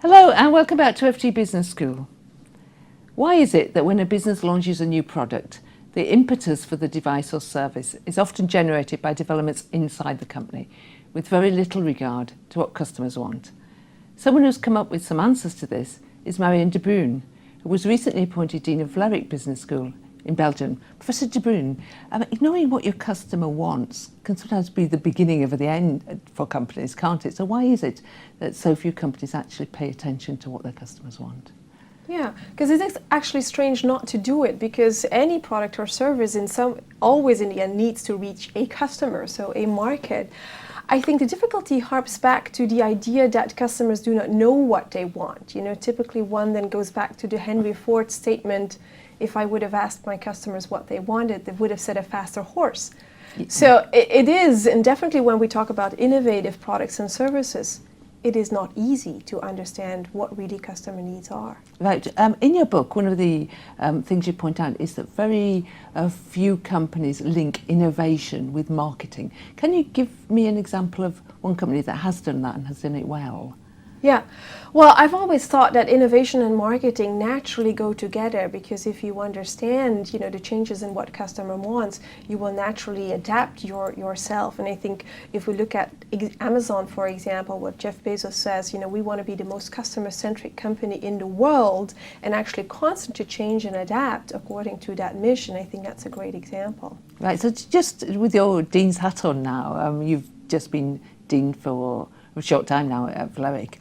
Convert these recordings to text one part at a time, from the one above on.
Hello and welcome back to FT Business School. Why is it that when a business launches a new product, the impetus for the device or service is often generated by developments inside the company, with very little regard to what customers want? Someone who's come up with some answers to this is Marion Debruyne, who was recently appointed Dean of Vlerick Business School in Belgium. Professor Debruyne, knowing what your customer wants can sometimes be the beginning of the end for companies, can't it? So why is it that so few companies actually pay attention to what their customers want? Yeah, because it is actually strange not to do it, because any product or service always in the end needs to reach a customer, so a market. I think the difficulty harps back to the idea that customers do not know what they want. You know, typically one then goes back to the Henry Ford statement, if I would have asked my customers what they wanted, they would have said a faster horse. So it is, and definitely when we talk about innovative products and services, it is not easy to understand what really customer needs are. Right. In your book, one of the things you point out is that very few companies link innovation with marketing. Can you give me an example of one company that has done that and has done it well? Yeah, well, I've always thought that innovation and marketing naturally go together, because if you understand, the changes in what customer wants, you will naturally adapt yourself. And I think if we look at Amazon, for example, what Jeff Bezos says, we want to be the most customer-centric company in the world, and actually constantly change and adapt according to that mission. I think that's a great example. Right, so just with your Dean's hat on now, you've just been Dean for a short time now at Vlerick.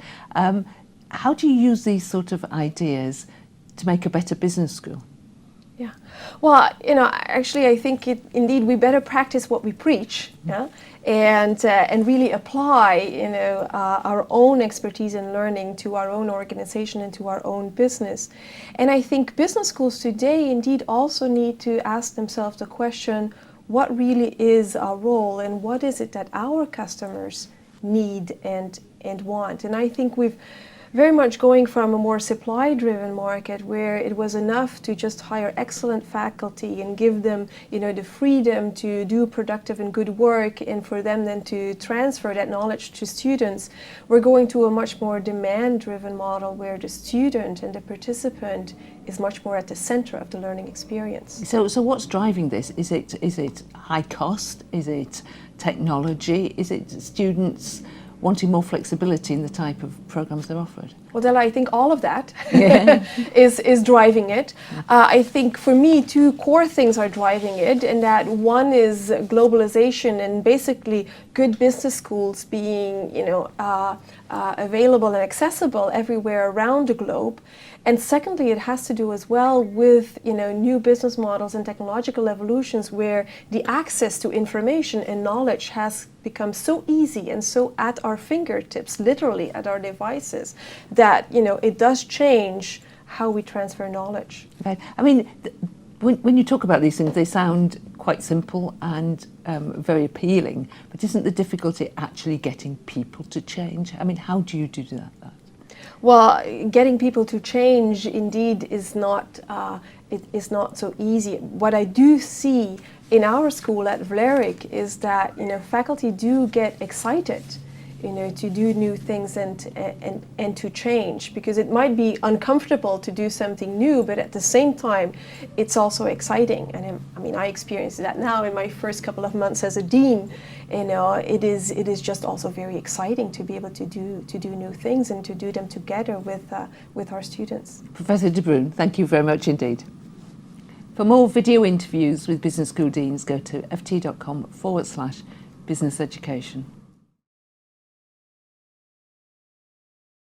How do you use these sort of ideas to make a better business school? Yeah, well, actually I think indeed we better practice what we preach, and really apply, our own expertise and learning to our own organization and to our own business. And I think business schools today indeed also need to ask themselves the question, what really is our role, and what is it that our customers need and want? And I think we've very much going from a more supply-driven market, where it was enough to just hire excellent faculty and give them, the freedom to do productive and good work, and for them then to transfer that knowledge to students. We're going to a much more demand-driven model, where the student and the participant is much more at the center of the learning experience. So what's driving this? Is it high cost? Is it technology? Is it students wanting more flexibility in the type of programs they're offered? Well, Della, I think all of that is driving it. I think for me, two core things are driving it, and that one is globalization and basically good business schools being, available and accessible everywhere around the globe. And secondly, it has to do as well with, new business models and technological evolutions, where the access to information and knowledge has become so easy and so at our fingertips, literally at our devices, that, it does change how we transfer knowledge. Right. I mean, when you talk about these things, they sound quite simple and very appealing, but isn't the difficulty actually getting people to change? I mean, how do you do that? Well, getting people to change indeed is not so easy. What I do see in our school at Vlerick is that faculty do get excited, to do new things and to change, because it might be uncomfortable to do something new, but at the same time, it's also exciting. And I experienced that now in my first couple of months as a dean. It is just also very exciting to be able to do new things and to do them together with our students. Professor Debruyne, thank you very much indeed. For more video interviews with business school deans, go to ft.com/business education.